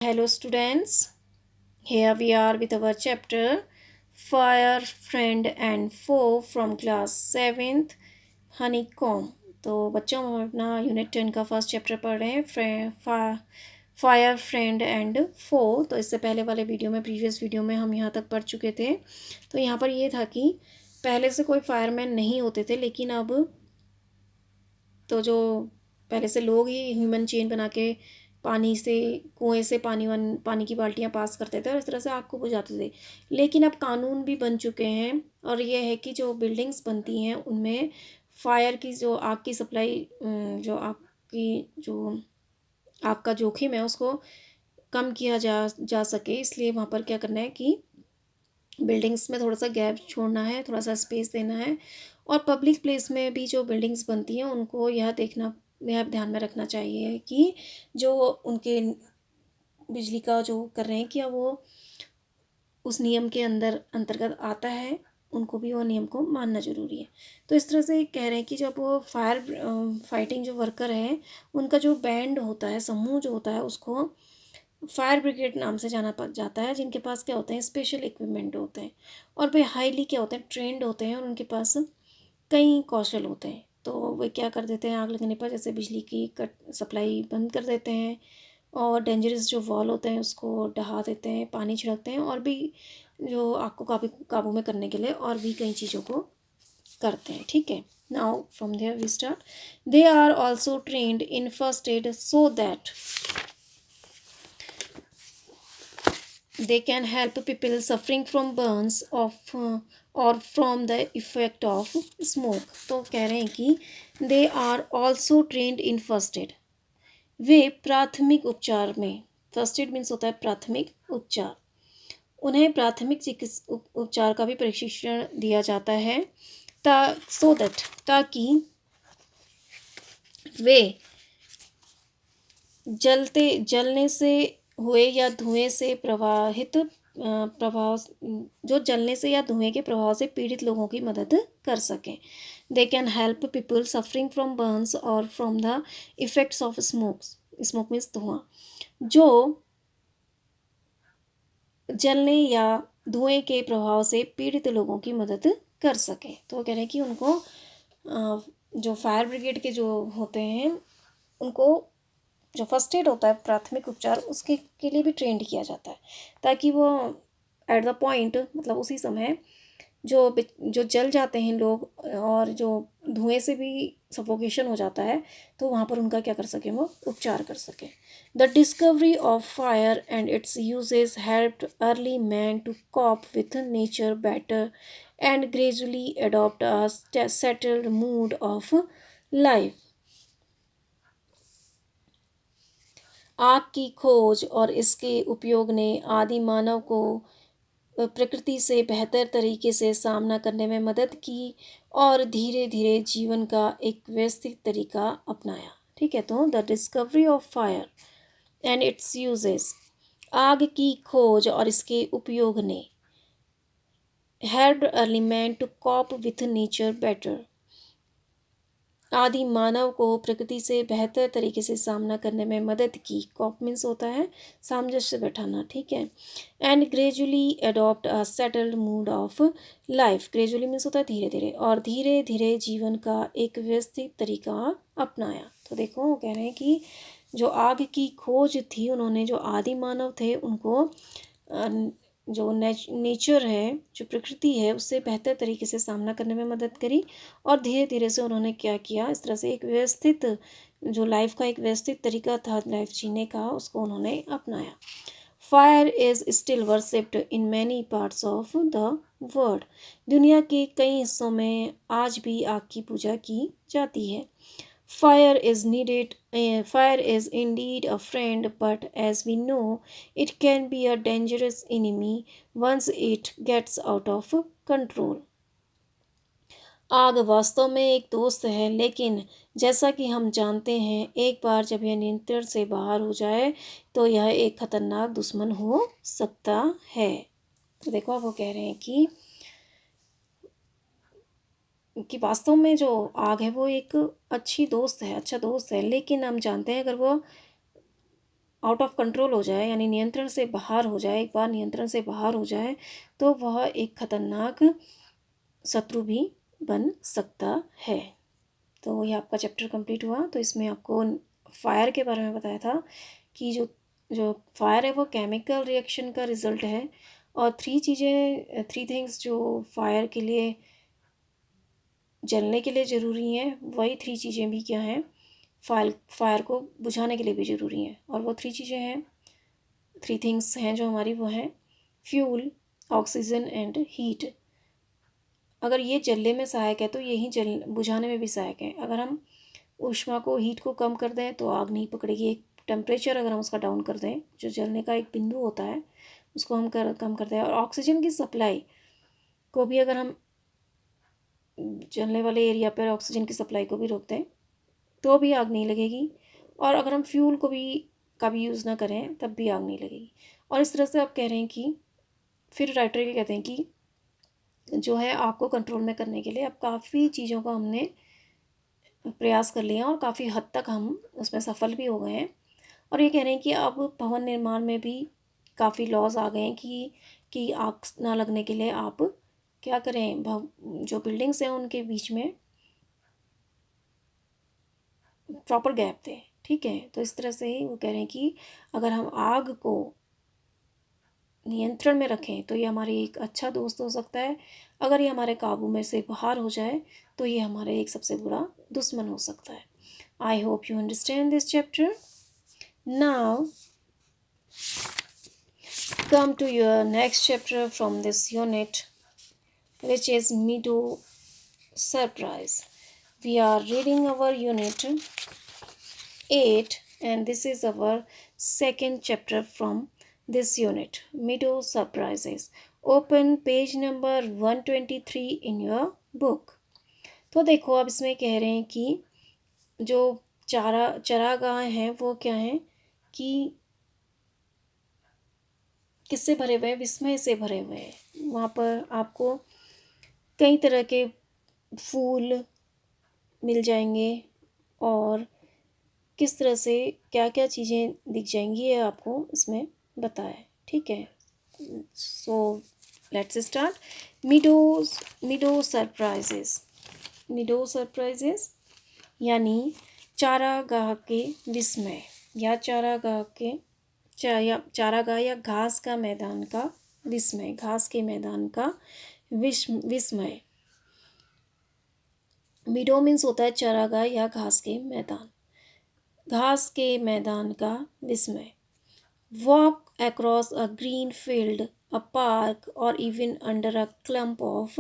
Hello, students. Here we are with our chapter Fire, Friend and Foe from class 7th Honeycomb. तो बच्चों हम अपना unit 10 का first chapter पढ़ रहे हैं फायर फ्रेंड एंड फो। तो इससे पहले वाले वीडियो में प्रीवियस वीडियो में हम यहाँ तक पढ़ चुके थे। तो यहाँ पर ये था कि पहले से कोई फायरमैन नहीं होते थे, लेकिन अब तो जो पहले से लोग ही ह्यूमन चेन बना के पानी से कुएं से पानी की बाल्टियां पास करते थे और इस तरह से आग को बुझाते थे। लेकिन अब कानून भी बन चुके हैं और ये है कि जो बिल्डिंग्स बनती हैं उनमें फायर की जो आग की सप्लाई जो आग का जोखिम है उसको कम किया जा सके, इसलिए वहाँ पर क्या करना है कि बिल्डिंग्स में थोड़ा सा गैप छोड़ना है, थोड़ा सा स्पेस देना है। और पब्लिक प्लेस में भी जो बिल्डिंग्स बनती हैं उनको यह ध्यान में रखना चाहिए कि जो उनके बिजली का जो कर रहे हैं क्या वो उस नियम के अंतर्गत आता है, उनको भी वो नियम को मानना ज़रूरी है। तो इस तरह से कह रहे हैं कि जब वो फाइटिंग जो वर्कर है उनका जो बैंड होता है, समूह जो होता है, उसको फायर ब्रिगेड नाम से जाता है, जिनके पास क्या होते हैं, स्पेशल इक्विपमेंट होते हैं और वे हाईली क्या होते हैं, ट्रेंड होते हैं और उनके पास कई कौशल होते हैं। तो वे क्या कर देते हैं, आग लगने पर जैसे बिजली की कट सप्लाई बंद कर देते हैं और डेंजरस जो वॉल होते हैं उसको ढहा देते हैं, पानी छिड़कते हैं और भी जो आग को काबू में करने के लिए और भी कई चीज़ों को करते हैं। ठीक है, now from there we start. They are also trained in first aid so that they can help people suffering from burns of or from the effect of smoke। तो कह रहे हैं कि they are also trained in first aid। वे प्राथमिक उपचार में, first aid means होता है प्राथमिक उपचार, उन्हें प्राथमिक उपचार का भी प्रशिक्षण दिया जाता है सो दैट ताकि वे जलने से हुए या धुएं से प्रभाव जो जलने से या धुएं के प्रभाव से पीड़ित लोगों की मदद कर सकें। They can help people suffering from burns और from the effects of smoke means धुआं, जो जलने या धुएं के प्रभाव से पीड़ित लोगों की मदद कर सकें। तो वो कह रहे हैं कि उनको जो फायर ब्रिगेड के जो होते हैं उनको जो फर्स्ट एड होता है प्राथमिक उपचार उसके के लिए भी ट्रेंड किया जाता है, ताकि वो एट द पॉइंट मतलब उसी समय जो जल जाते हैं लोग और जो धुएं से भी सफोकेशन हो जाता है तो वहाँ पर उनका क्या कर सकें, वो उपचार कर सकें। The discovery of fire and its uses helped early man to cope with nature better and gradually adopt a settled mood of life. आग की खोज और इसके उपयोग ने आदि मानव को प्रकृति से बेहतर तरीके से सामना करने में मदद की और धीरे धीरे जीवन का एक व्यवस्थित तरीका अपनाया। ठीक है, तो the discovery of fire and its uses, आग की खोज और इसके उपयोग ने helped early man to cope with nature better, आदि मानव को प्रकृति से बेहतर तरीके से सामना करने में मदद की। कॉप मीन्स होता है सामंजस्य बैठाना। ठीक है, and gradually adopt a settled mood of life, gradually means होता है धीरे धीरे, और धीरे धीरे जीवन का एक व्यवस्थित तरीका अपनाया। तो देखो वो कह रहे हैं कि जो आग की खोज थी उन्होंने जो आदि मानव थे उनको जो नेचर है, जो प्रकृति है, उससे बेहतर तरीके से सामना करने में मदद करी और धीरे धीरे से उन्होंने क्या किया, इस तरह से एक व्यवस्थित जो लाइफ का एक व्यवस्थित तरीका था लाइफ जीने का, उसको उन्होंने अपनाया। Fire is still worshipped in many parts of the world, दुनिया के कई हिस्सों में आज भी आग की पूजा की जाती है। Fire is indeed a friend, but as we know, it can be a dangerous enemy once it gets out of control। आग वास्तव में एक दोस्त है, लेकिन जैसा कि हम जानते हैं एक बार जब यह नियंत्रण से बाहर हो जाए तो यह एक खतरनाक दुश्मन हो सकता है। तो देखो अब वो कह रहे हैं कि वास्तव में जो आग है वो एक अच्छी दोस्त है, अच्छा दोस्त है, लेकिन हम जानते हैं अगर वो आउट ऑफ कंट्रोल हो जाए, यानी नियंत्रण से बाहर हो जाए, एक बार नियंत्रण से बाहर हो जाए तो वह एक खतरनाक शत्रु भी बन सकता है। तो ये आपका चैप्टर कंप्लीट हुआ। तो इसमें आपको फायर के बारे में बताया था कि जो जो फायर है वो केमिकल रिएक्शन का रिजल्ट है, और थ्री थिंग्स जो फायर के लिए, जलने के लिए ज़रूरी हैं, वही थ्री चीज़ें भी क्या हैं, फायर को बुझाने के लिए भी ज़रूरी हैं। और वो थ्री चीज़ें हैं, थ्री थिंग्स हैं जो हमारी, वो हैं फ्यूल, ऑक्सीजन एंड हीट। अगर ये जलने में सहायक है तो यही जल बुझाने में भी सहायक है। अगर हम ऊष्मा को, हीट को कम कर दें तो आग नहीं पकड़ेगी। एक टेम्परेचर अगर हम उसका डाउन कर दें, जो जलने का एक बिंदु होता है, उसको हम कम कर दें, और ऑक्सीजन की सप्लाई को भी अगर हम जलने वाले एरिया पर ऑक्सीजन की सप्लाई को भी रोक दें तो भी आग नहीं लगेगी। और अगर हम फ्यूल को भी का भी यूज़ ना करें तब भी आग नहीं लगेगी। और इस तरह से आप कह रहे हैं कि, फिर राइटर ये कहते हैं कि जो है आग को कंट्रोल में करने के लिए अब काफ़ी चीज़ों का हमने प्रयास कर लिया और काफ़ी हद तक हम उसमें सफल भी हो गए हैं। और ये कह रहे हैं कि अब भवन निर्माण में भी काफ़ी लॉज आ गए हैं कि आग ना लगने के लिए आप क्या करें, जो बिल्डिंग्स हैं उनके बीच में प्रॉपर गैप दें। ठीक है, तो इस तरह से ही वो कह रहे हैं कि अगर हम आग को नियंत्रण में रखें तो ये हमारे एक अच्छा दोस्त हो सकता है। अगर ये हमारे काबू में से बाहर हो जाए तो ये हमारे एक सबसे बुरा दुश्मन हो सकता है। आई hope you understand this chapter. Now come to your next chapter from this unit, which is Meadow Surprise. We are reading our unit 8, and this is our second chapter from this unit, Meadow Surprises. Open page number 123 in your book. तो देखो, अब इसमें कह रहे हैं कि जो चरागाह हैं वो क्या हैं कि किससे भरे हुए हैं, विस्मय से भरे हुए हैं। वहाँ पर आपको कई तरह के फूल मिल जाएंगे, और किस तरह से क्या क्या चीज़ें दिख जाएंगी ये आपको इसमें बताया है। ठीक है, so let's start. मिडो surprises. मिडो surprises यानी चारागाह के विस्मय, या चारागाह या घास का मैदान का विस्मय, घास के मैदान का विस्मय। मीडो मीन्स होता है चारागाह या घास के मैदान, घास के मैदान का विस्मय। Walk across a green field, a park, और even under a clump of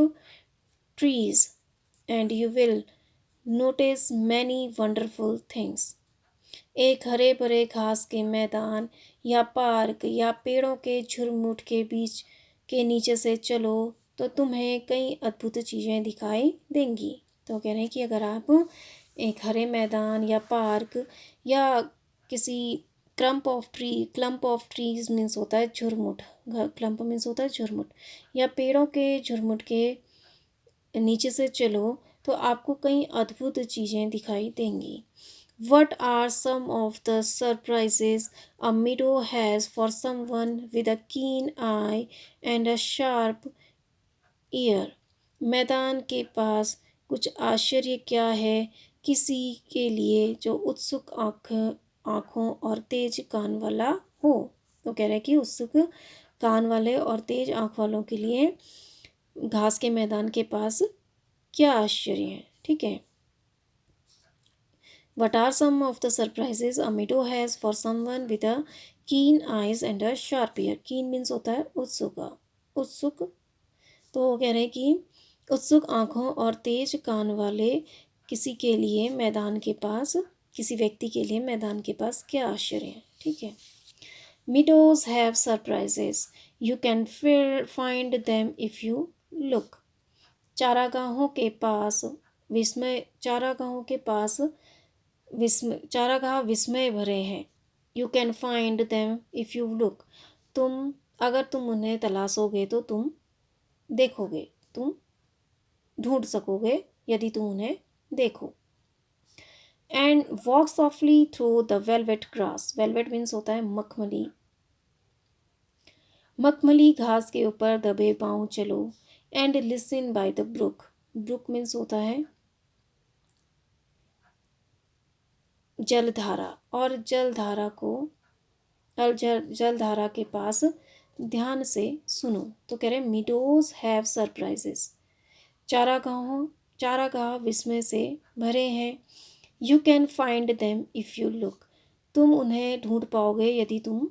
trees, and you will notice many wonderful things. एक हरे भरे घास के मैदान या पार्क या पेड़ों के झुरमुट के बीच के नीचे से चलो तो तुम्हें कई अद्भुत चीज़ें दिखाई देंगी। तो कह रहे हैं कि अगर आप एक हरे मैदान या पार्क या किसी क्लम्प ऑफ ट्रीज मीन्स होता है झुरमुट, क्लम्प मीन्स होता है झुरमुट, या पेड़ों के झुरमुट के नीचे से चलो तो आपको कई अद्भुत चीज़ें दिखाई देंगी। What are some of the surprises a meadow has for someone with a keen eye and a sharp ear? मैदान के पास कुछ आश्चर्य क्या है किसी के लिए जो उत्सुक आँखों और तेज कान वाला हो। तो कह रहे हैं कि उत्सुक कान वाले और तेज आँख वालों के लिए घास के मैदान के पास क्या आश्चर्य है। ठीक है, What are some of the surprises a meadow has for someone with a keen eyes and a sharp ear? Keen means होता है उत्सुक। तो वो कह रहे हैं कि उत्सुक आँखों और तेज कान वाले किसी के लिए मैदान के पास, किसी व्यक्ति के लिए मैदान के पास क्या आश्चर्य है। ठीक है, meadows have surprises. You can find them if you look. चारागाहों के पास चारागाह विस्मय भरे हैं। You can find them if you look. अगर तुम उन्हें तलाशोगे तो तुम देखोगे, तुम ढूंढ सकोगे यदि तुम उन्हें देखो। And walk softly through the velvet grass. Velvet means होता है मखमली। मखमली घास के ऊपर दबे पाँव चलो। And listen by the brook. Brook means होता है जलधारा। और जलधारा के पास ध्यान से सुनो। तो कह रहे मीडोज हैव सरप्राइजेस। चारागाह विस्मय से भरे हैं। You can find them if you look. तुम उन्हें ढूंढ पाओगे यदि तुम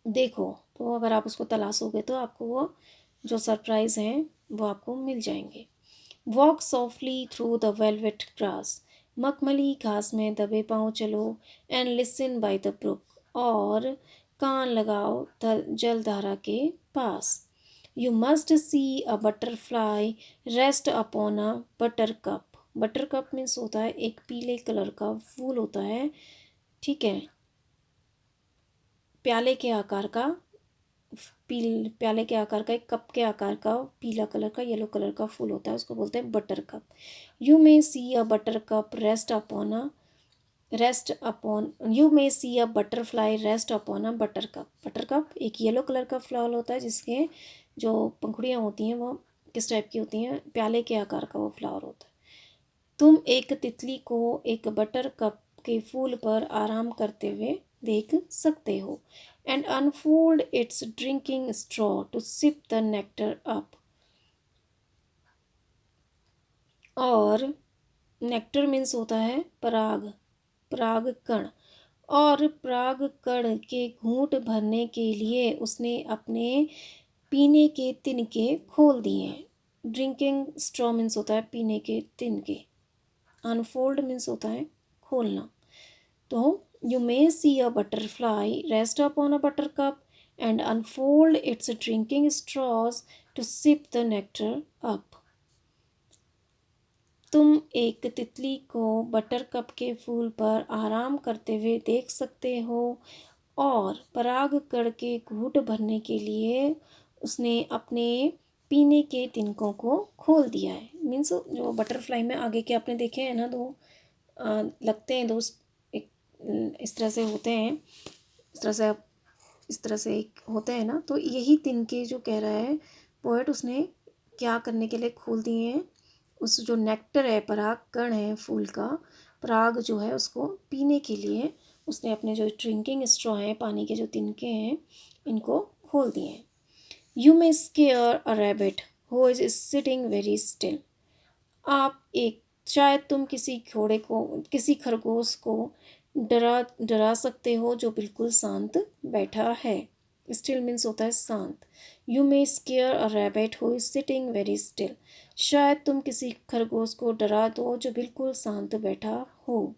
देखो। तो अगर आप उसको तलाशोगे तो आपको वो जो सरप्राइज हैं वो आपको मिल जाएंगे। Walk softly through the velvet grass. मखमली घास में दबे पाँव चलो। And listen by the brook. और कान लगाओ जलधारा के पास। You must see a butterfly rest upon a buttercup. Buttercup means होता है एक पीले कलर का फूल होता है, ठीक है, प्याले के आकार का। प्याले के आकार का, एक कप के आकार का पीला कलर का, येलो कलर का फूल होता है, उसको बोलते हैं buttercup. You may see a buttercup you may see a butterfly rest upon a buttercup. Buttercup एक येलो कलर का फ्लावर होता है जिसके जो पंखुड़ियाँ होती हैं वो किस टाइप की होती हैं, प्याले के आकार का वो फ्लावर होता है। तुम एक तितली को एक बटर कप के फूल पर आराम करते हुए देख सकते हो। And unfold its drinking straw to sip the nectar up. और नेक्टर मीन्स होता है पराग, पराग कण। और पराग कण के घूंट भरने के लिए उसने अपने पीने के तिनके खोल दिए। ड्रिंकिंग स्ट्रॉ मीन्स होता है पीने के तिनके। अनफोल्ड मीन्स होता है खोलना। तो you may see a butterfly rest upon a buttercup and unfold its drinking straws to sip the nectar up. तुम एक तितली को बटर कप के फूल पर आराम करते हुए देख सकते हो। और पराग कण के घूंट भरने के लिए उसने अपने पीने के तिनकों को खोल दिया है। मीन्स जो बटरफ्लाई में आगे के आपने देखे हैं ना, दो लगते हैं, दो एक इस तरह से होते हैं, इस तरह से एक होते हैं ना, तो यही तिनके जो कह रहा है पोएट, उसने क्या करने के लिए खोल दिए हैं। उस जो नेक्टर है, पराग कण है फूल का, पराग जो है उसको पीने के लिए उसने अपने जो ड्रिंकिंग स्ट्रॉ हैं, पानी के जो तिनके हैं, इनको खोल दिए हैं। You may square a rabbit who is sitting very still. आप एक शायद तुम किसी खरगोश को डरा डरा सकते हो जो बिल्कुल शांत बैठा है। स्टिल मीन्स होता है शांत। You may square a rabbit who is sitting very still. शायद तुम किसी खरगोश को डरा दो जो बिल्कुल शांत बैठा हो।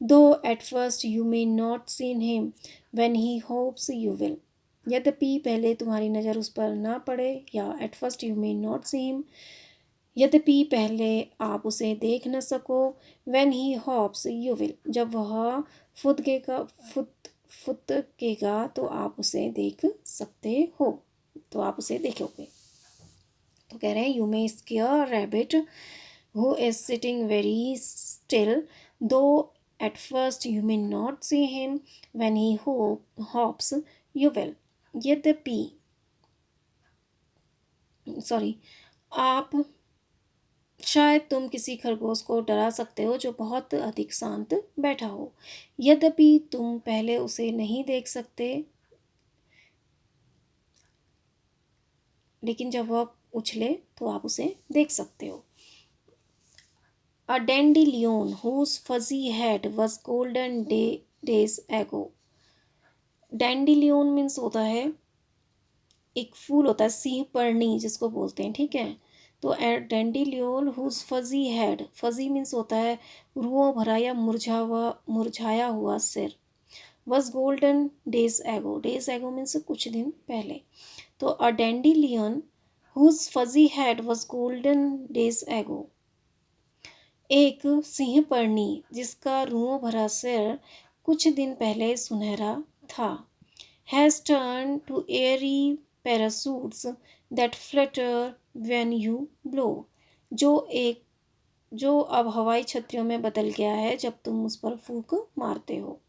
दो at first you may not seen him when he hopes you will. यद्यपि पहले तुम्हारी नज़र उस पर ना पड़े, या eight first you may not see him, यद्यपि पहले आप उसे देख न सको। When he hops you will, जब वह फुदकेगा फुदकेगा तो आप उसे देख सकते हो, तो आप उसे देखोगे। तो कह रहे हैं you may scare rabbit who is sitting very still though at first you may not see him when he hops you will. यद्यपि सॉरी आप शायद तुम किसी खरगोश को डरा सकते हो जो बहुत अधिक शांत बैठा हो। यद्यपि तुम पहले उसे नहीं देख सकते, लेकिन जब वह उछले तो आप उसे देख सकते हो। अ dandelion whose fuzzy head was golden days ago। dandelion means होता है एक फूल होता है, सिंह पर्णी जिसको बोलते हैं, ठीक है। तो dandelion whose fuzzy head, fuzzy means होता है रुओं भरा या मुरझाया हुआ सिर। Was golden days ago means कुछ दिन पहले। तो a dandelion whose fuzzy head was golden days ago, एक सिंह पर्णी जिसका रुओं भरा सिर कुछ दिन पहले सुनहरा था। has turned to airy parachutes that flutter when you blow, जो एक जो अब हवाई छतरियों में बदल गया है जब तुम उस पर फूंक मारते हो।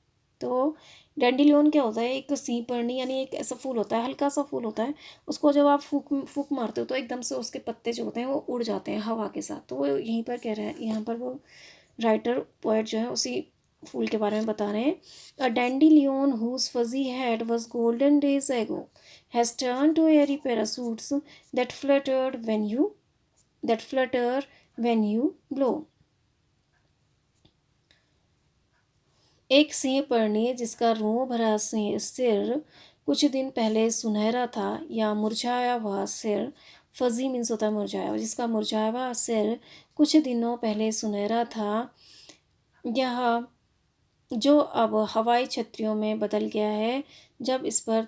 तो डैंडिलियन क्या होता है, एक सी पर्णी यानी एक ऐसा फूल होता है, हल्का सा फूल होता है। उसको जब आप फूंक फूंक मारते हो तो एकदम से उसके पत्ते जो होते हैं वो उड़ जाते हैं हवा के साथ। तो वो यहीं पर कह रहे हैं, यहाँ पर वो राइटर पोएट जो है उसी फूल के बारे में बता रहे हैं। A dandelion whose fuzzy head was golden days ago has turn to airy parachutes that fluttered when you blow. एक सिंह पर्णी जिसका रों भरा सिर कुछ दिन पहले सुनहरा था, या मुरझाया हुआ सिर, फजी मीन्स होता है मुरझाया हुआ, जिसका मुरझाया हुआ सिर कुछ दिनों पहले सुनहरा था, यह जो अब हवाई छतरियों में बदल गया है जब इस पर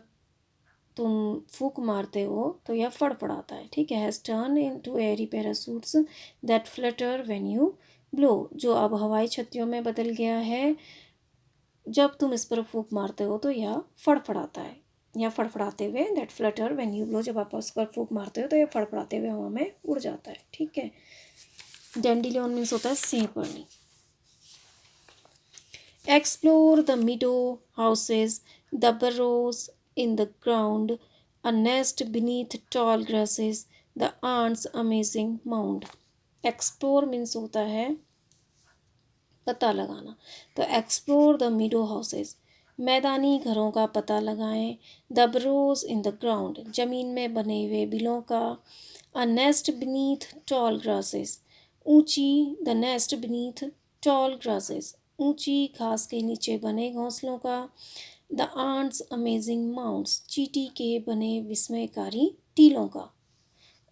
तुम फूक मारते हो तो यह फड़फड़ाता है। ठीक है, has turn into airy parachutes that flutter when you blow. जो अब हवाई छतरियों में बदल गया है जब तुम इस पर फूक मारते हो तो यह फड़फड़ाता है, या फड़फड़ाते हुए, that flutter when you blow, जब आप उस पर फूक मारते हो तो यह फड़फड़ाते हुए हवा में उड़ जाता है। ठीक है, डैंडिलियन मीन्स होता है Singh पर्णी। Explore the meadow houses, the burrows in the ground, a nest beneath tall grasses, the ant's amazing mound. Explore means होता है पता लगाना। तो एक्सप्लोर द मीडो हाउसेस, मैदानी घरों का पता लगाएं। The burrows in the ground, जमीन में बने हुए बिलों का। A nest beneath tall grasses, ऊंची, the nest beneath tall grasses, ऊंची घास के नीचे बने घोंसलों का। द आंट्स अमेजिंग माउंट्स, चींटी के बने विस्मयकारी टीलों का।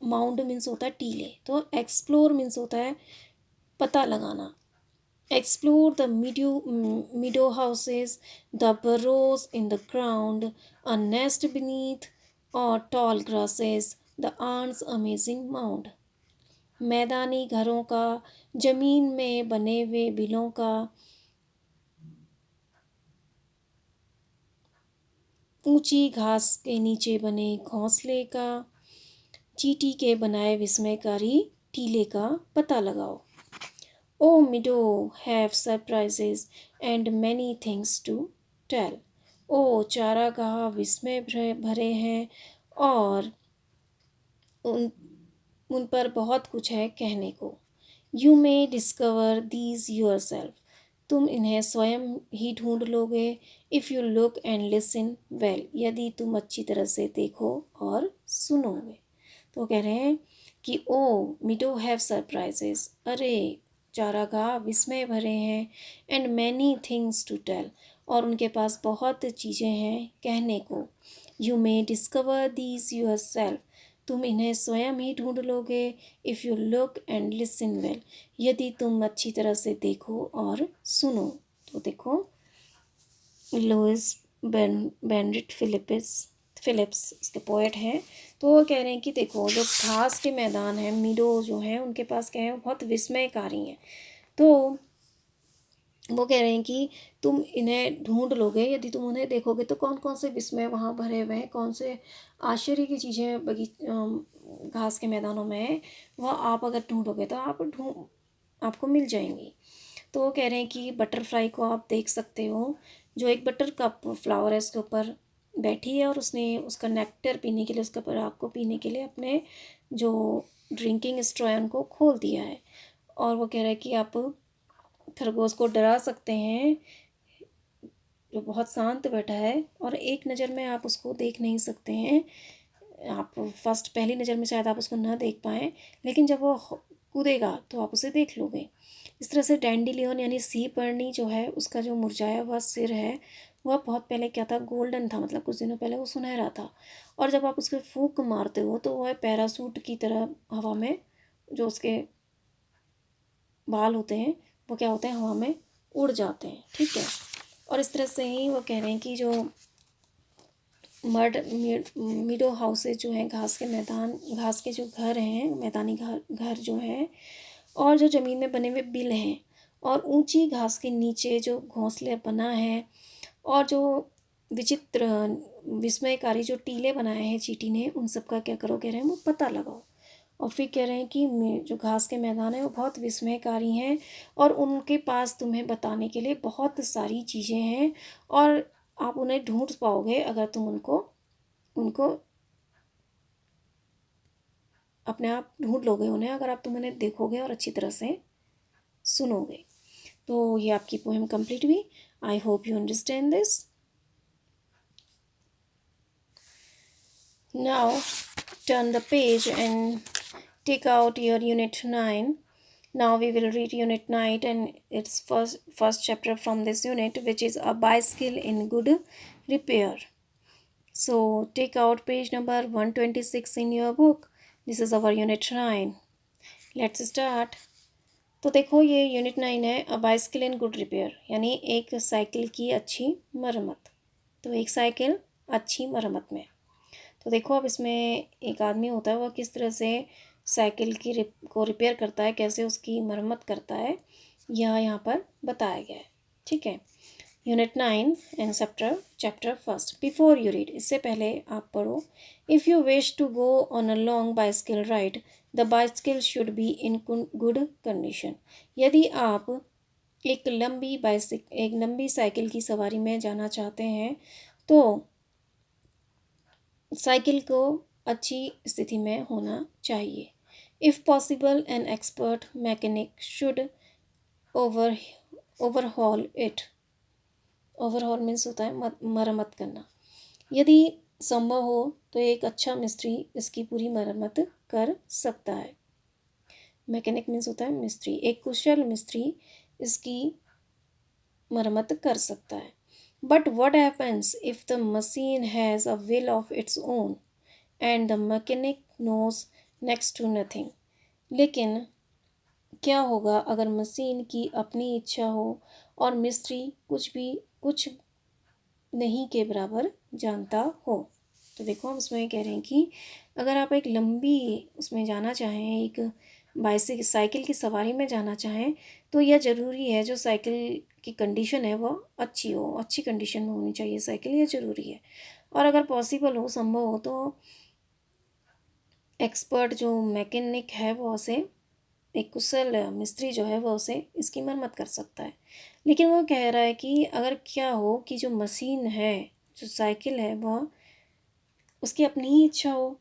माउंड मीन्स होता है टीले। तो एक्सप्लोर मीन्स होता है पता लगाना। Explore the meadow houses, the burrows in the ground, a nest beneath or tall grasses, the ant's amazing mound. मैदानी घरों का, जमीन में बने हुए बिलों का, ऊंची घास के नीचे बने घोंसले का, चींटी के बनाए विस्मयकारी टीले का पता लगाओ। O meadow, have surprises and many things to tell. ओ चारागाह विस्मय भरे हैं और उन उन पर बहुत कुछ है कहने को। You may discover these your self, तुम इन्हें स्वयं ही ढूंढ लोगे। If you look and listen well, यदि तुम अच्छी तरह से देखो और सुनोगे। तो कह रहे हैं कि ओ मीडो हैव सरप्राइजेस, अरे चारागाह विस्मय भरे हैं, and many things to tell, और उनके पास बहुत चीज़ें हैं कहने को। You may discover these yourself, तुम इन्हें स्वयं ही ढूंढ लोगे। If you look and listen well, यदि तुम अच्छी तरह से देखो और सुनो। तो देखो, लुइस बेनेडिक्ट फिलिप्स इसके पोएट हैं। तो वो कह रहे हैं कि देखो, जो घास के मैदान हैं, मीडो जो हैं, उनके पास क्या है, बहुत विस्मयकारी हैं। तो वो कह रहे हैं कि तुम इन्हें ढूंढ लोगे, यदि तुम उन्हें देखोगे तो कौन कौन से विस्मय वहाँ भरे हुए हैं, कौन से आश्चर्य की चीज़ें घास के मैदानों में है, वह आप अगर ढूंढोगे तो आपको मिल जाएंगी। तो वो कह रहे हैं कि बटरफ्लाई को आप देख सकते हो, जो एक बटर कप फ्लावर है उसके ऊपर बैठी है, और उसने उसका नेक्टर पीने के लिए, उसका पराग को पीने के लिए अपने जो ड्रिंकिंग स्ट्रॉ है उनको खोल दिया है। और वो कह रहा है कि आप खरगोश को डरा सकते हैं जो बहुत शांत बैठा है, और एक नज़र में आप उसको देख नहीं सकते हैं। आप पहली नज़र में शायद आप उसको ना देख पाएँ, लेकिन जब वो कूदेगा तो आप उसे देख लोगे। इस तरह से डैंडिलियन यानी सी पर्णी जो है, उसका जो मुरझाया हुआ सिर है वह बहुत पहले क्या था, गोल्डन था, मतलब कुछ दिनों पहले वो सुनहरा था। और जब आप उसके फूंक मारते हो तो वह पैरासूट की तरह हवा में, जो उसके बाल होते हैं वो क्या होते हैं, हवा में उड़ जाते हैं। ठीक है, और इस तरह से ही वो कह रहे हैं कि जो मीडो हाउसेज जो हैं, घास के मैदान, घास के जो घर हैं, मैदानी घर घर जो हैं, और जो ज़मीन में बने हुए बिल हैं, और ऊंची घास के नीचे जो घोंसले बना है, और जो विचित्र विस्मयकारी जो टीले बनाए हैं चींटी ने, उन सब का क्या करो, कह रहे हैं वो पता लगाओ। और फिर कह रहे हैं कि जो घास के मैदान हैं वो बहुत विस्मयकारी हैं और उनके पास तुम्हें बताने के लिए बहुत सारी चीज़ें हैं और आप उन्हें ढूंढ पाओगे अगर तुम उनको उनको अपने आप ढूंढ लोगे उन्हें, अगर तुम उन्हें देखोगे और अच्छी तरह से सुनोगे। तो ये आपकी पोएम कंप्लीट हुई। आई hope you understand this. Now turn the page and take out your unit 9. Now we will read unit 9 and its first chapter from this unit, which is a bicycle in good repair. So take out page number 126 in your book. This is our unit 9. Let's start. तो देखो ये unit 9 है, a bicycle in good repair, यानी एक cycle की अच्छी मरम्मत। तो एक साइकिल अच्छी मरम्मत में। तो देखो अब इसमें एक आदमी होता है, वह किस तरह से साइकिल को रिपेयर करता है, कैसे उसकी मरम्मत करता है, यह यहाँ पर बताया गया है। ठीक है, unit 9 and chapter first. Before you read, इससे पहले आप पढ़ो। If you wish to go on a long bicycle ride, the bicycle should be in good condition. यदि आप एक लंबी साइकिल की सवारी में जाना चाहते हैं तो साइकिल को अच्छी स्थिति में होना चाहिए। If possible an expert mechanic should over overhaul it. Overhaul means होता है मरम्मत करना। यदि संभव हो तो एक अच्छा मिस्त्री इसकी पूरी मरम्मत कर सकता है। मैकेनिक मीन्स होता है मिस्त्री, एक कुशल मिस्त्री इसकी मरम्मत कर सकता है। But what happens if the machine has a will of its own and the mechanic knows next to nothing. लेकिन क्या होगा अगर मशीन की अपनी इच्छा हो और मिस्त्री कुछ नहीं के बराबर जानता हो। तो देखो हम इसमें कह रहे हैं कि अगर आप एक लंबी उसमें जाना चाहें, एक साइकिल की सवारी में जाना चाहें, तो यह ज़रूरी है जो साइकिल की कंडीशन है वह अच्छी हो, अच्छी कंडीशन में होनी चाहिए साइकिल, यह ज़रूरी है। और अगर पॉसिबल हो, संभव हो, तो एक्सपर्ट जो मैकेनिक है वो उसे, एक कुशल मिस्त्री जो है वह उसे इसकी मरम्मत कर सकता है। लेकिन वो कह रहा है कि अगर क्या हो कि जो मशीन है, जो साइकिल है, वह उसकी अपनी ही इच्छा हो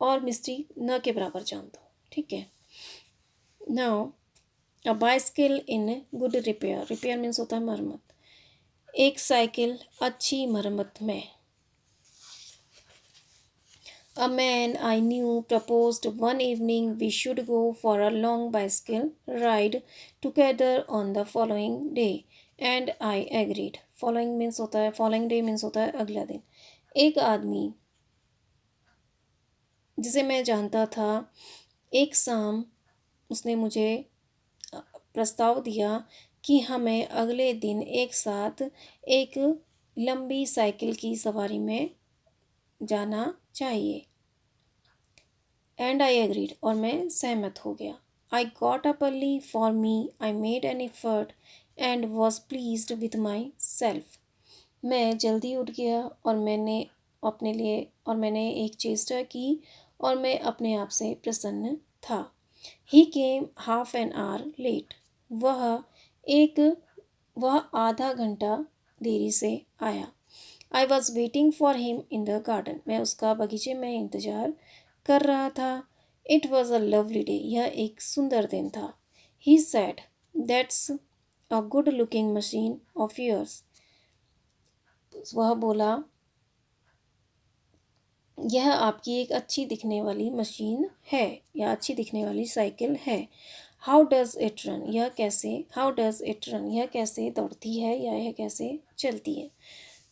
और मिस्त्री न के बराबर जानता हो। ठीक है, now a bicycle in good repair. Repair means होता है मरम्मत। एक साइकिल अच्छी मरम्मत में। A man I knew proposed one evening we should go for a long bicycle ride together on the following day, and I agreed. Following means होता है, following day means होता है अगला दिन। एक आदमी जिसे मैं जानता था, एक शाम उसने मुझे प्रस्ताव दिया कि हमें अगले दिन एक साथ एक लंबी साइकिल की सवारी में जाना चाहिए। एंड आई एग्रीड, और मैं सहमत हो गया। I got up early for me, I made an effort and was pleased with my self. मैं जल्दी उठ गया और मैंने एक चेष्टा की और मैं अपने आप से प्रसन्न था। ही केम हाफ एन आवर लेट। एक वह आधा घंटा देरी से आया। I was waiting for him in the garden. मैं उसका बगीचे में इंतज़ार कर रहा था। It was a lovely day. यह एक सुंदर दिन था। He said, that's a good looking machine of yours. वह बोला, यह आपकी एक अच्छी दिखने वाली मशीन है या अच्छी दिखने वाली साइकिल है। हाउ डज़ इट रन, यह कैसे, हाउ डज़ इट रन, यह कैसे दौड़ती है या यह कैसे चलती है।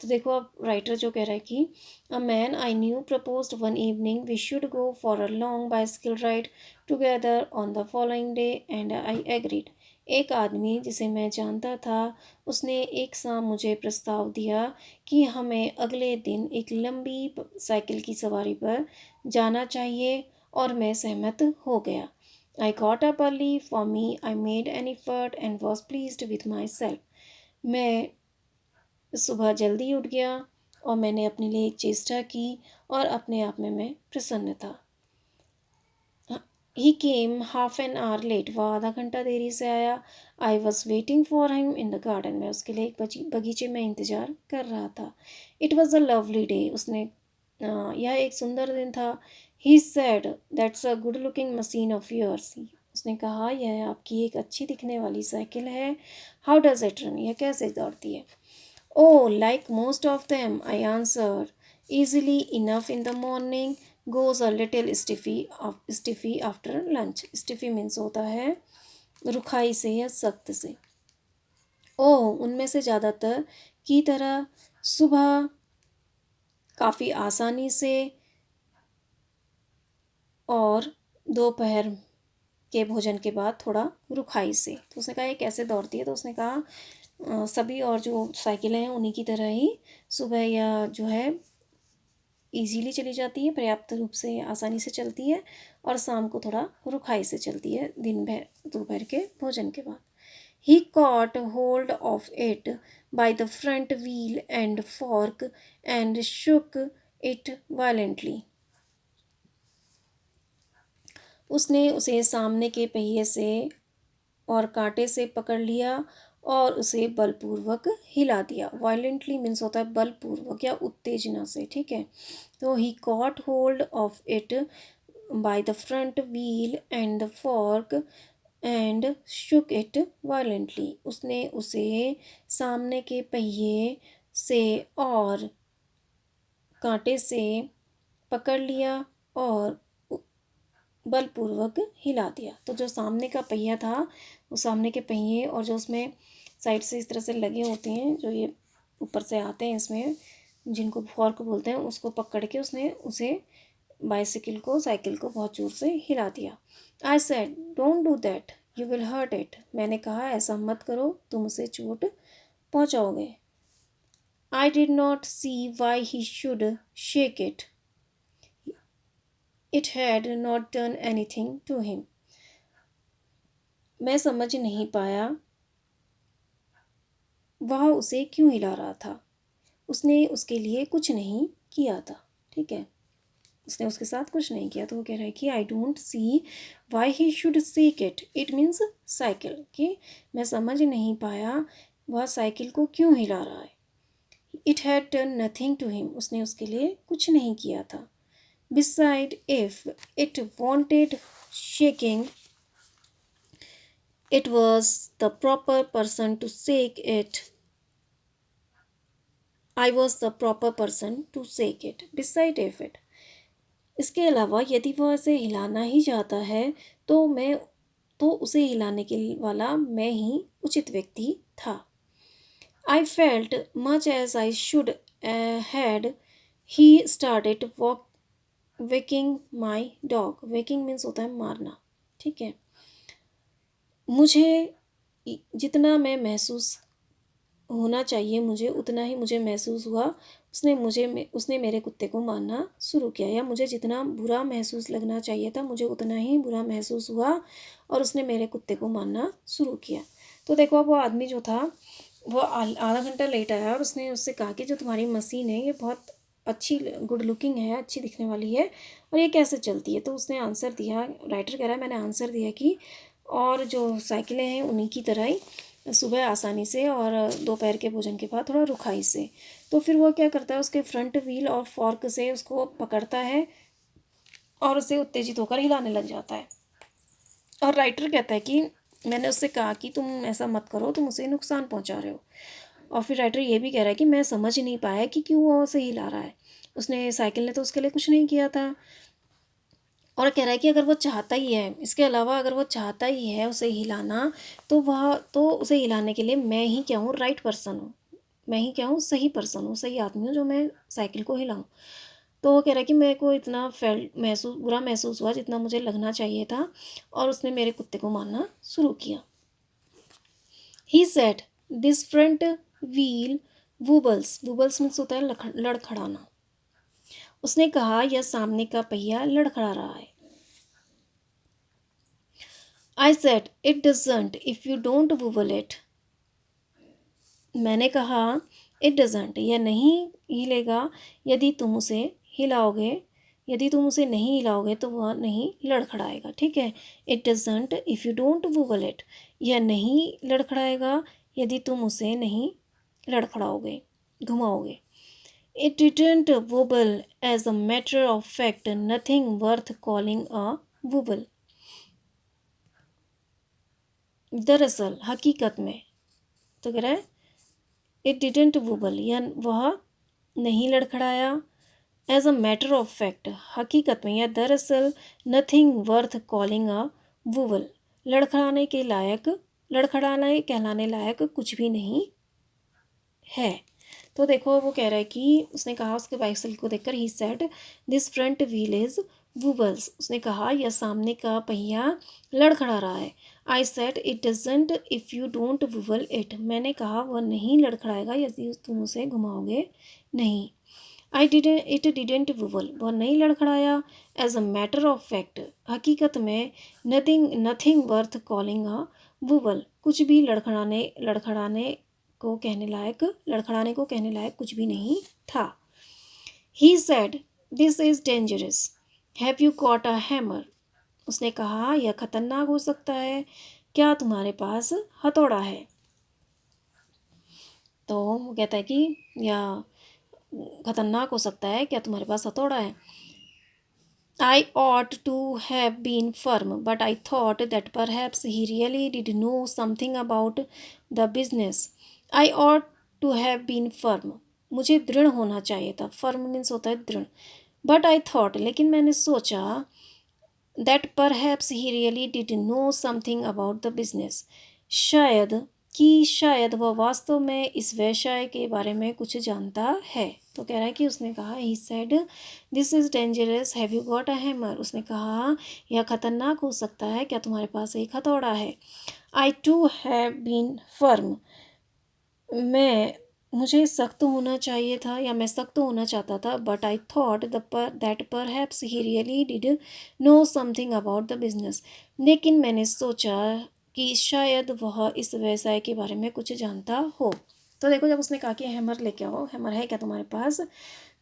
तो देखो अब राइटर जो कह रहा है कि a man I knew proposed one evening we should go for a long bicycle ride together on the following day and I agreed. एक आदमी जिसे मैं जानता था, उसने एक शाम मुझे प्रस्ताव दिया कि हमें अगले दिन एक लंबी साइकिल की सवारी पर जाना चाहिए और मैं सहमत हो गया। I got up early for me, I made an effort and was pleased with my self. मैं सुबह जल्दी उठ गया और मैंने अपने लिए एक चेष्टा की और अपने आप में मैं प्रसन्न था। ही केम हाफ एन आवर लेट, वह आधा घंटा देरी से आया। I was waiting for him in the garden, मैं उसके लिए एक बगीचे में इंतज़ार कर रहा था। It was a lovely day, यह एक सुंदर दिन था। He said that's a good looking machine of yours, उसने कहा यह आपकी एक अच्छी दिखने वाली साइकिल है। हाउ डज इट रन, यह कैसे दौड़ती है। Oh, like most of them, I answered. Easily enough in the morning, goes a little stiffy after lunch. Stiffy means होता है रुखाई से या सख्त से। ओह, उनमें से ज़्यादातर की तरह सुबह काफ़ी आसानी से और दोपहर के भोजन के बाद थोड़ा रुखाई से। तो उसने कहा ये कैसे दौड़ती है, तो उसने कहा सभी और जो साइकिलें हैं उन्हीं की तरह ही सुबह या जो है इजीली चली जाती है, पर्याप्त रूप से आसानी से चलती है, और शाम को थोड़ा रुखाई से चलती है दिन भर दोपहर के भोजन के बाद। He caught hold of it by the front wheel and fork and shook it violently, उसने उसे सामने के पहिए से और कांटे से पकड़ लिया और उसे बलपूर्वक हिला दिया। वायलेंटली मीन्स होता है बलपूर्वक या उत्तेजना से, ठीक है। तो he caught hold of it by the front wheel and the fork and shook it violently, उसने उसे सामने के पहिए से और कांटे से पकड़ लिया और बलपूर्वक हिला दिया। तो जो सामने का पहिया था, वो सामने के पहिए और जो उसमें साइड से इस तरह से लगे होते हैं, जो ये ऊपर से आते हैं इसमें, जिनको फॉर्क बोलते हैं, उसको पकड़ के उसने उसे साइकिल को बहुत जोर से हिला दिया। I said don't do that, you will hurt it, मैंने कहा ऐसा मत करो, तुम उसे चोट पहुँचाओगे। I did not see why he should shake it, it had not done anything to him, मैं समझ नहीं पाया वह उसे क्यों हिला रहा था, उसने उसके लिए कुछ नहीं किया था, ठीक है, उसने उसके साथ कुछ नहीं किया। तो वो कह रहा है कि I don't see why he should shake it, it means cycle, कि मैं समझ नहीं पाया वह साइकिल को क्यों हिला रहा है। It had done nothing to him, उसने उसके लिए कुछ नहीं किया था। Beside if it wanted shaking, it was the proper person to shake it, I was the proper person to shake it, beside if it, इसके अलावा यदि वह इसे हिलाना ही चाहता है तो उसे हिलाने के वाला मैं ही उचित व्यक्ति था। I felt much as I should had he started whacking my dog, whacking means होता है मारना, ठीक है। मुझे जितना मैं महसूस होना चाहिए मुझे उतना ही मुझे महसूस हुआ, उसने मेरे कुत्ते को मारना शुरू किया, या मुझे जितना बुरा महसूस लगना चाहिए था मुझे उतना ही बुरा महसूस हुआ और उसने मेरे कुत्ते को मारना शुरू किया। तो देखो वो आदमी जो था वो आधा घंटा लेट आया और उसने उससे कहा कि जो तुम्हारी मशीन है ये बहुत अच्छी गुड लुकिंग है, अच्छी दिखने वाली है, और ये कैसे चलती है। तो उसने आंसर दिया, राइटर कह रहा है मैंने आंसर दिया कि और जो साइकिलें हैं उन्हीं की तरह ही सुबह आसानी से और दोपहर के भोजन के बाद थोड़ा रुखाई से। तो फिर वो क्या करता है, उसके फ्रंट व्हील और फॉर्क से उसको पकड़ता है और उसे उत्तेजित होकर हिलाने लग जाता है। और राइटर कहता है कि मैंने उससे कहा कि तुम ऐसा मत करो, तुम उसे नुकसान पहुंचा रहे हो। और फिर राइटर ये भी कह रहा है कि मैं समझ नहीं पाया कि क्यों वो उसे हिला रहा है, उसने साइकिल ने तो उसके लिए कुछ नहीं किया था। और कह रहा है कि अगर वो चाहता ही है, इसके अलावा अगर वो चाहता ही है उसे हिलाना, तो उसे हिलाने के लिए मैं ही क्या हूँ, राइट पर्सन हूँ, मैं ही क्या हूँ, सही पर्सन हूँ, सही आदमी हूँ जो मैं साइकिल को हिलाऊँ। तो वो कह रहा है कि मेरे को इतना बुरा महसूस हुआ जितना मुझे लगना चाहिए था, और उसने मेरे कुत्ते को मारना शुरू किया। He said this front wheel wobbles, wobbles means होता है लड़खड़ाना, उसने कहा यह सामने का पहिया लड़खड़ा रहा है। I said it doesn't if you don't wobble it, मैंने कहा इट डजेंट, यह नहीं हिलेगा यदि तुम उसे हिलाओगे यदि तुम उसे नहीं हिलाओगे तो वह नहीं लड़खड़ाएगा, ठीक है। It doesn't if you don't wobble it, यह नहीं लड़खड़ाएगा यदि तुम उसे नहीं लड़खड़ाओगे, घुमाओगे। It didn't wobble as a matter of fact, nothing worth calling a wobble. दरअसल, हकीकत में, तो कह रहा है इट डिडंट वोबल, या वह नहीं लड़खड़ाया, as a matter of fact, हकीकत में या दरअसल, nothing worth calling a wobble, लड़खड़ाने के लायक, लड़खड़ाने कहलाने लायक कुछ भी नहीं है। तो देखो वो कह रहा है कि उसने कहा उसके बाइसाइकिल को देखकर, he said this front wheel is wobbles, उसने कहा यह सामने का पहिया लड़खड़ा रहा है। I said it doesn't if you don't wobble it, मैंने कहा वह नहीं लड़खड़ाएगा यदि तुम उसे घुमाओगे नहीं। इट डिडेंट वूवल, वह नहीं लड़खड़ाया। As a matter of fact, हकीकत में, nothing worth calling a wobble, कुछ भी लड़खड़ाने को कहने लायक, लड़खड़ाने को कहने लायक कुछ भी नहीं था। ही said this is dangerous, have you got a hammer, उसने कहा यह खतरनाक हो सकता है, क्या तुम्हारे पास हथौड़ा है। तो वो कहता है कि या खतरनाक हो सकता है, क्या तुम्हारे पास हथौड़ा है। I ought to have been firm, but I thought that perhaps he really did know something about the business. I ought to have been firm. मुझे दृढ़ होना चाहिए था। फर्म मीन्स होता है दृढ़। बट आई थॉट, लेकिन मैंने सोचा, that perhaps he really did know something about the business, शायद वह वास्तव में इस व्यवसाय के बारे में कुछ जानता है। तो कह रहा है कि उसने कहा, ही said this is dangerous, have you got a hammer, उसने कहा यह खतरनाक हो सकता है, क्या तुम्हारे पास एक हथौड़ा है। आई टू हैव बीन फर्म, मुझे सख्त होना चाहिए था या मैं सख्त होना चाहता था। But I thought that perhaps he really did know something about the business, लेकिन मैंने सोचा कि शायद वह इस व्यवसाय के बारे में कुछ जानता हो। तो देखो, जब उसने कहा कि हैमर लेके आओ, हैमर है क्या तुम्हारे पास,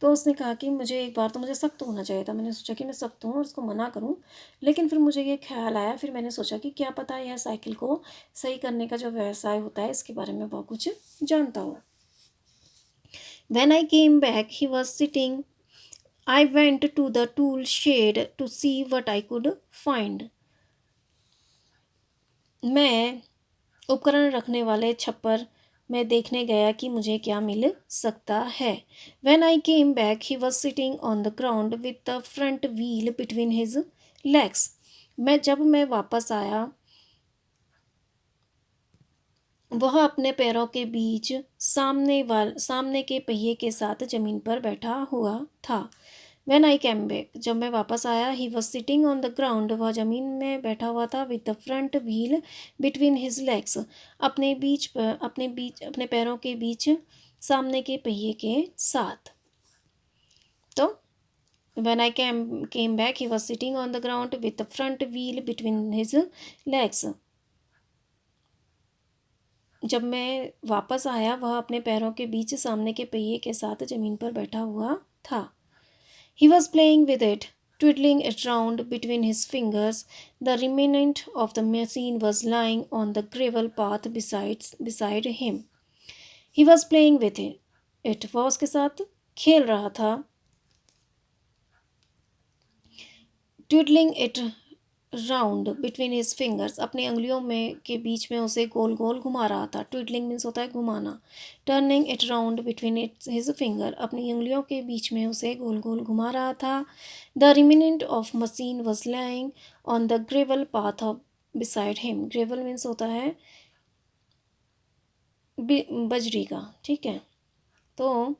तो उसने कहा कि मुझे एक बार तो मुझे सख्त होना चाहिए था, मैंने सोचा कि मैं सख्त हूँ और उसको मना करूँ, लेकिन फिर मुझे ये ख्याल आया, फिर मैंने सोचा कि क्या पता यह साइकिल को सही करने का जो व्यवसाय होता है इसके बारे में वह कुछ जानता हो। When I came back, he was sitting. I went to the tool shed to see what I could find. मैं उपकरण रखने वाले छप्पर में देखने गया कि मुझे क्या मिल सकता है। When I came back, he was sitting on the ground with the front wheel between his legs. जब मैं वापस आया, वह अपने पैरों के बीच सामने के पहिए के साथ जमीन पर बैठा हुआ था। When I came back, जब मैं वापस आया, he was sitting on the ground, वह जमीन में बैठा हुआ था, with the front wheel between his legs, अपने पैरों के बीच सामने के पहिए के साथ। तो when I came back, he was sitting on the ground with the front wheel between his legs. जब मैं वापस आया, वह अपने पैरों के बीच सामने के पहिए के साथ जमीन पर बैठा हुआ था। He was playing with it, twiddling it round between his fingers. The remnant of the machine was lying on the gravel path beside him. He was playing with it. वह उसके साथ खेल रहा था। Twiddling it round between his fingers, अपनी अंगुलियों में के बीच में उसे गोल गोल घुमा रहा था। ट्विडलिंग मीन्स होता है घुमाना। Turning it round between it his finger, अपनी अंगुलियों के बीच में उसे गोल गोल घुमा रहा था। The remnant of machine was lying on the gravel path of beside him. Gravel means होता है बजरी का, ठीक है। तो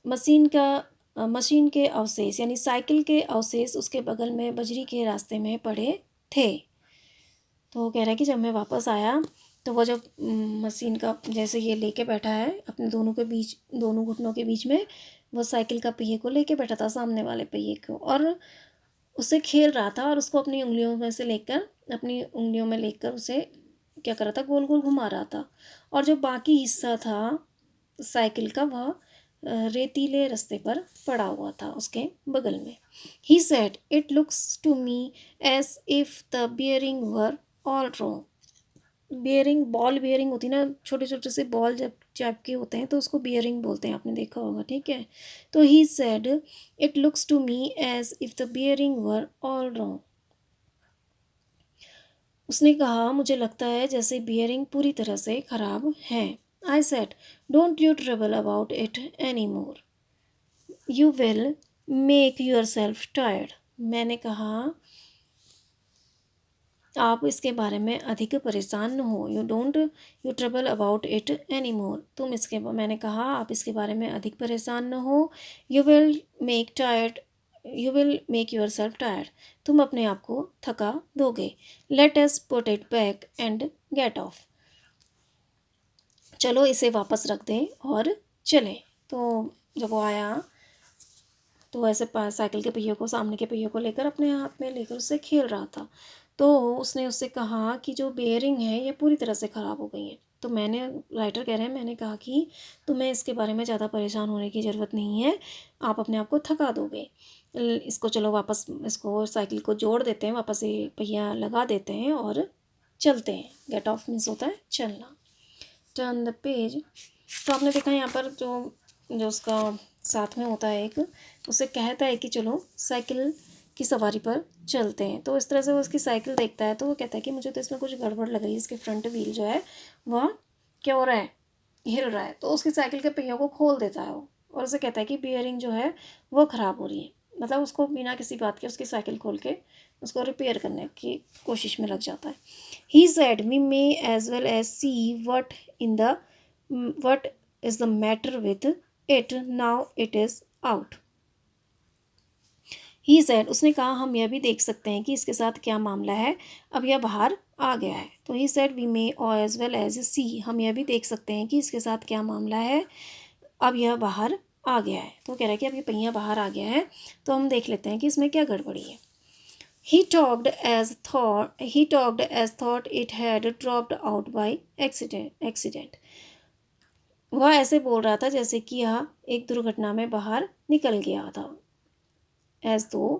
मशीन के अवशेष यानी साइकिल के अवशेष उसके बगल में बजरी के रास्ते में पड़े थे। तो वो कह रहा है कि जब मैं वापस आया तो वो जब मशीन का जैसे ये लेके बैठा है अपने दोनों घुटनों के बीच में, वो साइकिल का पहिए को लेके बैठा था, सामने वाले पहिए को, और उससे खेल रहा था और उसको अपनी उंगलियों में लेकर उसे क्या कर रहा था, गोल गोल घुमा रहा था। और जो बाकी हिस्सा था साइकिल का, वह रेतीले रास्ते पर पड़ा हुआ था उसके बगल में। He said it looks to me as if the bearing were all wrong. Bearing, ball bearing होती ना, छोटे छोटे से बॉल जब चैपके होते हैं तो उसको बियरिंग बोलते हैं, आपने देखा होगा, ठीक है। तो he said it looks to me as if the bearing were all wrong. उसने कहा मुझे लगता है जैसे बियरिंग पूरी तरह से खराब है। I said don't you trouble about it any more, you will make yourself tired. मैंने कहा आप इसके बारे में अधिक परेशान न हो, you trouble about it any more, मैंने कहा आप इसके बारे में अधिक परेशान न हो। You will make tired, you will make yourself tired, तुम अपने आप को थका दोगे। Let us put it back and get off, चलो इसे वापस रख दें और चलें। तो जब वो आया तो ऐसे साइकिल के पहियों को, सामने के पहियों को लेकर अपने हाथ में लेकर उससे खेल रहा था। तो उसने उससे कहा कि जो बेयरिंग है ये पूरी तरह से ख़राब हो गई है। तो राइटर कह रहे हैं, मैंने कहा कि तुम्हें इसके बारे में ज़्यादा परेशान होने की ज़रूरत नहीं है, आप अपने आप को थका दोगे। इसको चलो वापस, इसको साइकिल को जोड़ देते हैं, वापस ये पहिया लगा देते हैं और चलते हैं। गेट ऑफ मीन्स होता है चलना। Turn the page. तो आपने देखा यहाँ पर जो जो उसका साथ में होता है एक, उसे कहता है कि चलो साइकिल की सवारी पर चलते हैं। तो इस तरह से वो उसकी साइकिल देखता है तो वो कहता है कि मुझे तो इसमें कुछ गड़बड़ लग रही है, इसके फ्रंट व्हील जो है वह क्या हो रहा है, हिल रहा है। तो उसकी साइकिल के पहियों को खोल देता है वो, और उसे कहता है कि बियरिंग जो है वो ख़राब हो रही है। मतलब उसको बिना किसी बात के उसकी साइकिल खोल के उसको रिपेयर करने की कोशिश में लग जाता है। He said we may as well as see what is the matter with it now it is out. He said, उसने कहा हम यह भी देख सकते हैं कि इसके साथ क्या मामला है, अब यह बाहर आ गया है। तो ही सेड वी मे और एज वेल एज सी, हम यह भी देख सकते हैं कि इसके साथ क्या मामला है, अब यह बाहर आ गया है। तो कह रहा है कि अब ये पहिया बाहर आ गया है, तो हम देख लेते हैं कि इसमें क्या गड़बड़ी है। He talked as thought it had dropped out by accident. वह ऐसे बोल रहा था जैसे कि यह एक दुर्घटना में बाहर निकल गया था। As though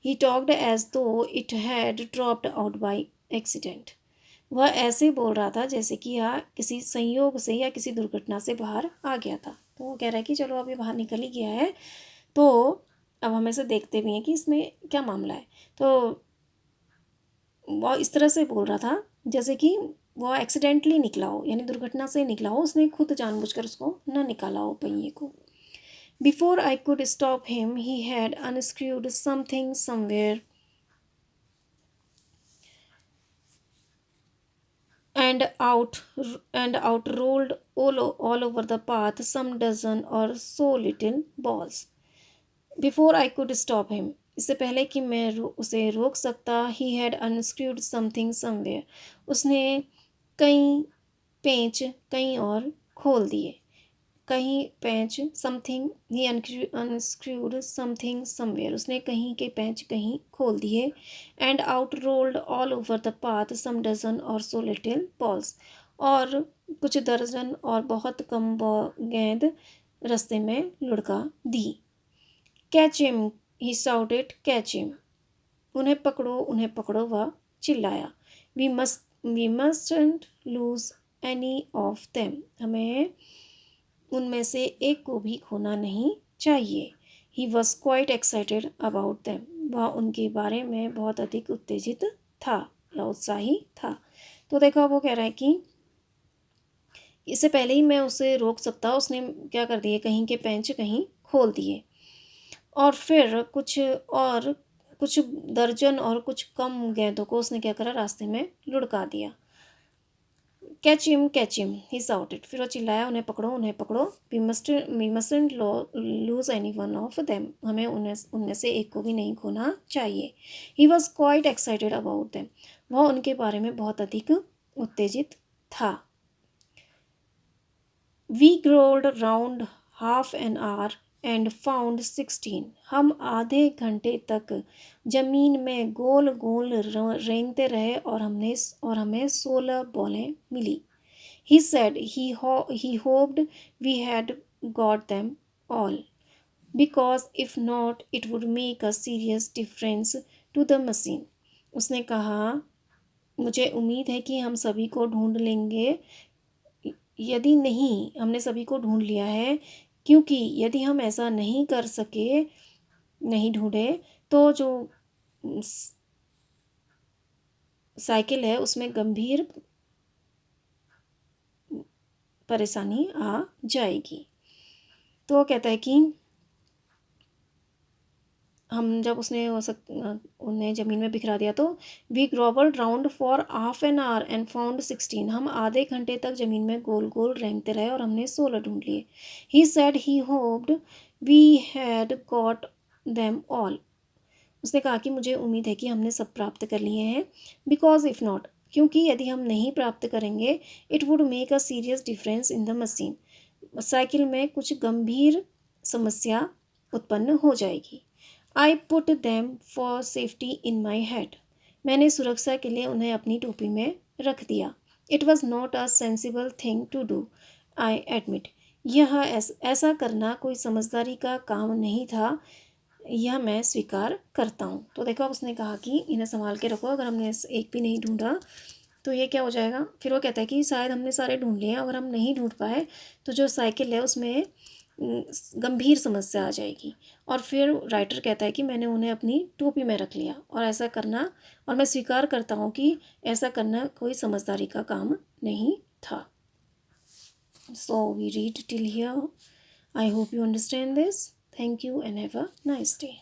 he talked as though it had dropped out by accident. वह ऐसे बोल रहा था जैसे कि यह किसी संयोग से या किसी दुर्घटना से बाहर आ गया था। तो वो कह रहा है कि चलो अब ये बाहर निकल ही गया है, तो अब हम इसे देखते भी हैं कि इसमें क्या मामला है। तो वह इस तरह से बोल रहा था जैसे कि वो एक्सीडेंटली निकला हो, यानी दुर्घटना से निकला हो, उसने खुद जानबूझकर उसको न निकाला हो पहिए को। Before I could stop him he had unscrewed something somewhere and out and out rolled all over the path some dozen or so little balls. Before I could stop him, इससे पहले कि मैं उसे रोक सकता, he had unscrewed something somewhere. उसने कई पेंच कहीं और खोल दिए। कहीं पेंच, something, he unscrewed something somewhere, उसने कहीं के पेंच कहीं खोल दिए। And out rolled all over the path some dozen or so little balls, और कुछ दर्जन और बहुत कम गेंद रास्ते में लुढ़का दी। Catch him, he shouted, catch him, उन्हें पकड़ो, वह चिल्लाया। We mustn't lose any of them, हमें उनमें से एक को भी खोना नहीं चाहिए। He was quite excited about them, वह उनके बारे में बहुत अधिक उत्तेजित था या उत्साही था। तो देखो वो कह रहा है कि इससे पहले ही मैं उसे रोक सकता, उसने क्या कर दिए, कहीं के पेंच कहीं खोल दिए, और फिर कुछ दर्जन और कुछ कम गेंदों को उसने क्या करा, रास्ते में लुढ़का दिया। कैच हिम, ही शाउटेड, फिर वो चिल्लाया, उन्हें पकड़ो। We mustn't lose any one of them, हमें उनमें से एक को भी नहीं खोना चाहिए। He was quite excited about them, वह उनके बारे में बहुत अधिक उत्तेजित था। We grovelled round half an hour and found 16, हम आधे घंटे तक जमीन में गोल गोल रेंगते रहे और हमें 16 बॉलें मिली। He said he hoped we had got them all, because if not it would make a serious difference to the machine. उसने कहा मुझे उम्मीद है कि हम सभी को ढूंढ लेंगे, यदि नहीं हमने सभी को ढूंढ लिया है, क्योंकि यदि हम ऐसा नहीं कर सके, नहीं ढूंढे, तो जो साइकिल है उसमें गंभीर परेशानी आ जाएगी। तो वो कहता है कि हम जब उसने उन्हें ज़मीन में बिखरा दिया तो we grovelled round for half an hour and found 16। हम आधे घंटे तक ज़मीन में गोल गोल रेंगते रहे और हमने 16 ढूंढ लिए। He said he hoped we had got them all. उसने कहा कि मुझे उम्मीद है कि हमने सब प्राप्त कर लिए हैं, बिकॉज इफ़ नॉट, क्योंकि यदि हम नहीं प्राप्त करेंगे, it would make a serious difference in the machine, cycle में कुछ गंभीर समस्या उत्पन्न हो जाएगी। I put them for safety in my head. मैंने सुरक्षा के लिए उन्हें अपनी टोपी में रख दिया। It was not a sensible thing to do, I admit. यह ऐसा करना कोई समझदारी का काम नहीं था, यह मैं स्वीकार करता हूँ। तो देखो, उसने कहा कि इन्हें संभाल के रखो, अगर हमने एक भी नहीं ढूंढा तो ये क्या हो जाएगा। फिर वो कहता है कि शायद हमने सारे ढूंढ लिए हैं, अगर हम नहीं ढूंढ पाए तो जो साइकिल है उसमें गंभीर समस्या आ जाएगी। और फिर राइटर कहता है कि मैंने उन्हें अपनी टोपी में रख लिया और ऐसा करना, और मैं स्वीकार करता हूँ कि ऐसा करना कोई समझदारी का काम नहीं था। So we read till here. I hope you understand this. Thank you and have a nice day.